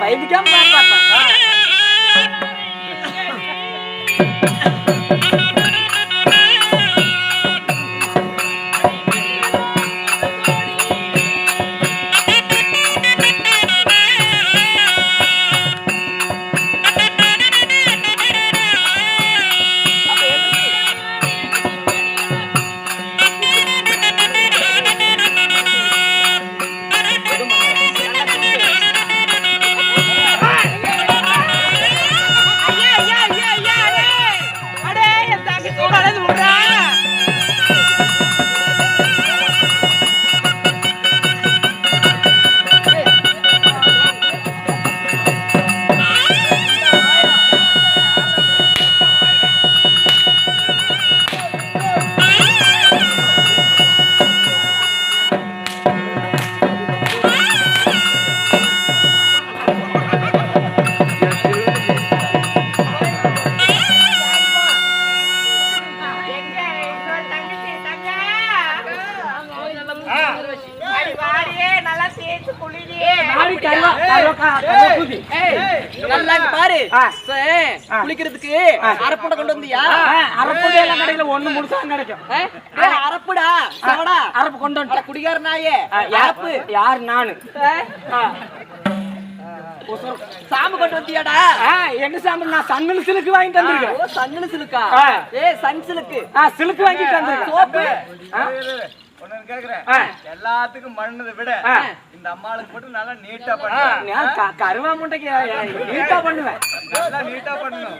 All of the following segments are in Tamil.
பயந்துக்காம குளிக்கிறதுக்கு அரப்புட கொண்டு வந்தியா? அரப்புட எல்லாம் கிடைக்கல, ஒண்ணு முழுசா கிடைக்கும். அரப்புடா அரப்பு கொண்டு வந்து குடிகார நாயே. அரப்பு யார்? நானு. சாம்பு கொண்டு வந்தியாடா? எங்க சாம்பு? நான் சன்னல் சிலுக்கு வாங்கிட்டு வந்திருக்கேன். சன்னல் சிலுக்கா? சன் சிலுக்கு சிலுக்கு வாங்கிட்டு வந்திருக்கேன். சோப்பு எல்லாத்துக்கும் மண்ணதை விட இந்த அம்மாளுக்கு மட்டும் நல்லா நீட்டா பண்ணுவேன். கருவா முட்டைக்கு நீட்டா பண்ணுவேன். நீட்டா பண்ணணும்.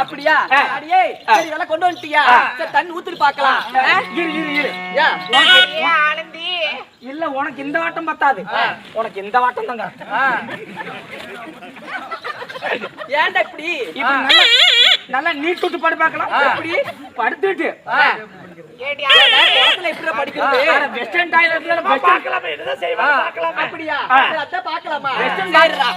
அப்படியா? அடியே சரி, இதெல்லாம் கொண்டு வந்துட்டியா? சரி, தண்ணி ஊத்திட்டு பார்க்கலாம். ஆனந்தி இல்ல, உனக்கு இந்த வாட்டம் பத்தாது. உனக்கு இந்த வாட்டம் தாங்க. ஏன்டா இப்படி நல்லா நீட் விட்டு படு பார்க்கலாம். எப்படி படுத்துட்டு வெஸ்டர்ன் டாய்லெட்ல பார்க்கலாமா? என்னதான் செய்வாங்க பார்க்கலாமா? அப்படியா? அத பார்க்கலாமா? வெஸ்டர்ன் டாய்லெட்ரா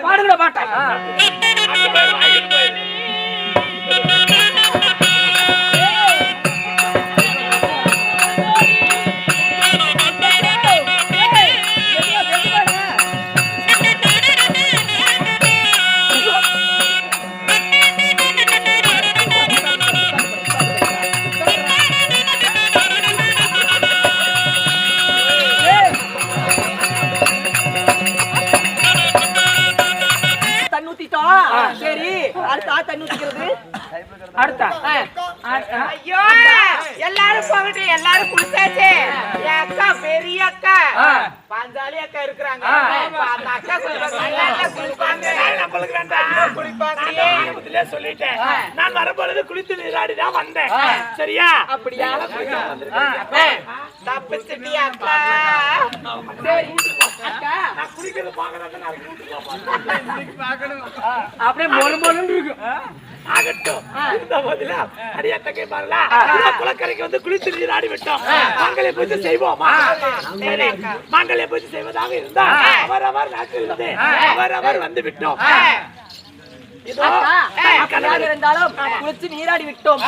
பாடுங்க பாட்டா. சரி, அடுத்த தண்ணி ஊத்திக்கிறது. அடுத்த ஐயோ, எல்லாரும் போகட்டு, எல்லாரும் குளிச்சாச்சு. அக்கா பெரிய அக்கா பாஞ்சாலி அக்கா இருக்கிறாங்க. அந்த அக்கா சொல்லிட்டேன். நான் வரும்பொழுது குளித்து நீராடி தான் வந்தேன். சரியா? அப்படியா? தப்பிச்சிட்டியா அக்கா? சரி அக்கா, நான் குளிக்கிறது அப்படியே மொழு மொழுன்னு இருக்கு. ஆகட்டும், இந்த போதிலா அடியாத்தக்கை பாருலா, குளக்கரைக்கு வந்து குளித்து நீராடி விட்டோம். மங்கள பூஜை செய்வோமா? மங்கள பூஜை செய்வதாக இருந்தா அவரவர் நாட்டிலிருந்து அவரவர் வந்து விட்டோம். இருந்தாலும் குளிச்சு நீராடி விட்டோம்.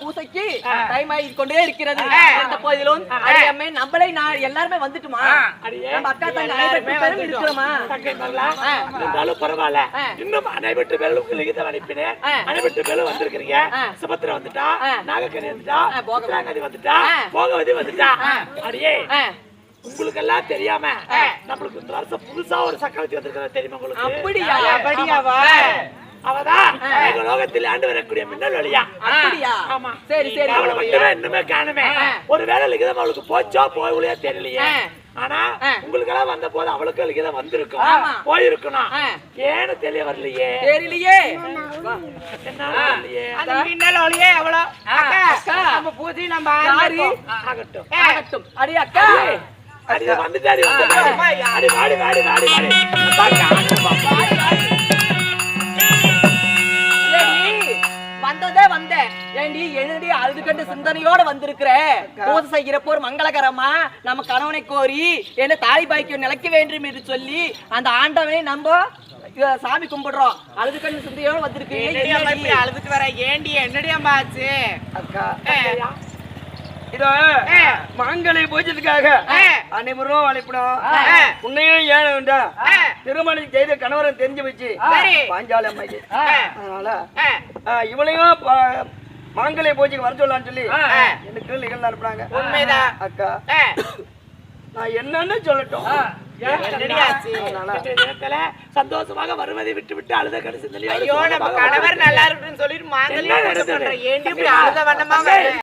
பூசைக்கு டைம் ஆகி கொண்டே இருக்கிறது. எந்த போதிலும் அம்மே நம்மளே எல்லாருமே வந்துட்டுமா? நம்ம அக்கா தங்க அனைவரும் இருக்கிறோமா? இருந்தாலும் பரவாயில்ல. இன்னும் அனைவற்று பேரும் லிகிதம் அனுப்பினேன். அனைவற்று பேரும் வந்திருக்கிறீங்க. சுபத்திர வந்துட்டா, நாகக்கனி வந்துட்டா, போகராங்கதி வந்துட்டா, போகவதி வந்துட்டா. அடியே உங்களுக்கு எல்லாம் தெரியாம நம்மளுக்கு இந்த வருஷம் புதுசா ஒரு சக்கரவர்த்தி வந்திருக்கிறது தெரியுமா உங்களுக்கு? அப்படியா? அப்படியாவா? அவதான் எங்க லோகத்தில் ஆண்டு வரக்கூடிய மின்னல் வழியா. அப்படியா? ஆமா. சரி சரி, அவளை மட்டுமே இன்னுமே காணுமே. ஒரு வேலை லிகிதம் அவளுக்கு போச்சோ போகலையா தெரியலையே. ஆனா உங்களுக்கு எல்லாம் வந்த போது அவளுக்கு லிகிதம் வந்திருக்கும், போயிருக்கணும். ஏன்னு தெரிய வரலையே. தெரியலையே. அந்த மின்னல் வழியே அவ்வளோ. நம்ம பூஜை நம்ம ஆகட்டும் ஆகட்டும். அடி அக்கா அடி வந்துட்டாடி. அடி வாடி வாடி வாடி வாடி. வந்ததே வந்தேன். ஏண்டி எழுதி அழுது கண்டு சிந்தனையோட வந்திருக்கிற? பூஜை செய்கிறப்போ ஒரு மங்களகரமா நம்ம கணவனை கோரி என்ன தாய் பாய்க்கு நிலைக்க வேண்டும் என்று சொல்லி அந்த ஆண்டவனை நம்ம சாமி கும்பிடுறோம் அழுது கண்ணு சிந்தையோட வந்திருக்கீங்க என்னடி அம்மா என்னடி? இப்படி அழுதுட்டு வர ஏண்டி என்னடி அம்மா ஆச்சு அக்கா இதோ மாங்கலை பூஜைக்காக அனைவரும் அழைப்படும் உன்னையும் ஏழை வேண்டாம் திருமணம் செய்த கணவரை தெரிஞ்சு வச்சு சரி. பாஞ்சாலி அம்மைக்கு அதனால இவளையும் மாங்கலை பூஜைக்கு வர சொல்லலாம்னு சொல்லி எனக்கு நிகழ்ந்து அனுப்புனாங்க உண்மைதான் அக்கா நான் என்னன்னு சொல்லட்டும் என்னடி ஆச்சு சந்தோஷமாக வருவதை விட்டு விட்டு அழுத கடைசி ஐயோ நம்ம கணவர் நல்லா இருக்குன்னு சொல்லிட்டு மாங்கல்யம் போட்டு பண்றோம். ஏண்டி இப்படி அழுத வண்ணமா வர?